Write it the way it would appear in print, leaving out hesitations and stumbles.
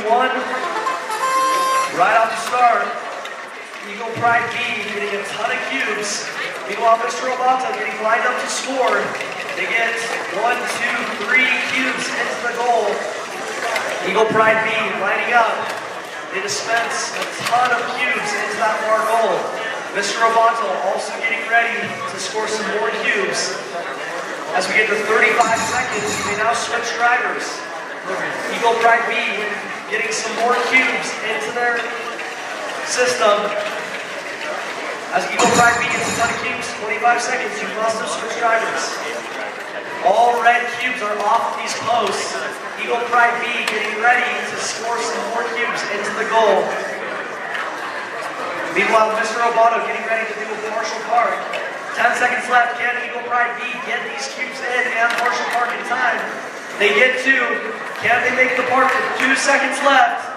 one. Right off the start, Eagle Pride B getting a ton of cubes. Meanwhile, Mr. Roboto getting lined up to score. They get 1, 2, 3 cubes into the goal. Eagle Pride B lining up. They dispense a ton of cubes into that far goal. Mr. Roboto also getting ready to score some more cubes. As we get to 35 seconds, they now switch drivers. Eagle Pride B getting some more cubes into their system. As Eagle Pride B gets a ton of cubes, 25 seconds, you must have switched drivers. All red cubes are off these posts. Eagle Pride B getting ready to score some more cubes into the goal. Meanwhile, Mr. Roboto getting ready to do a partial park. 10 seconds left. Can Eagle Pride B get these cubes in and partial park in time? They get 2. Can they make the park with 2 seconds left?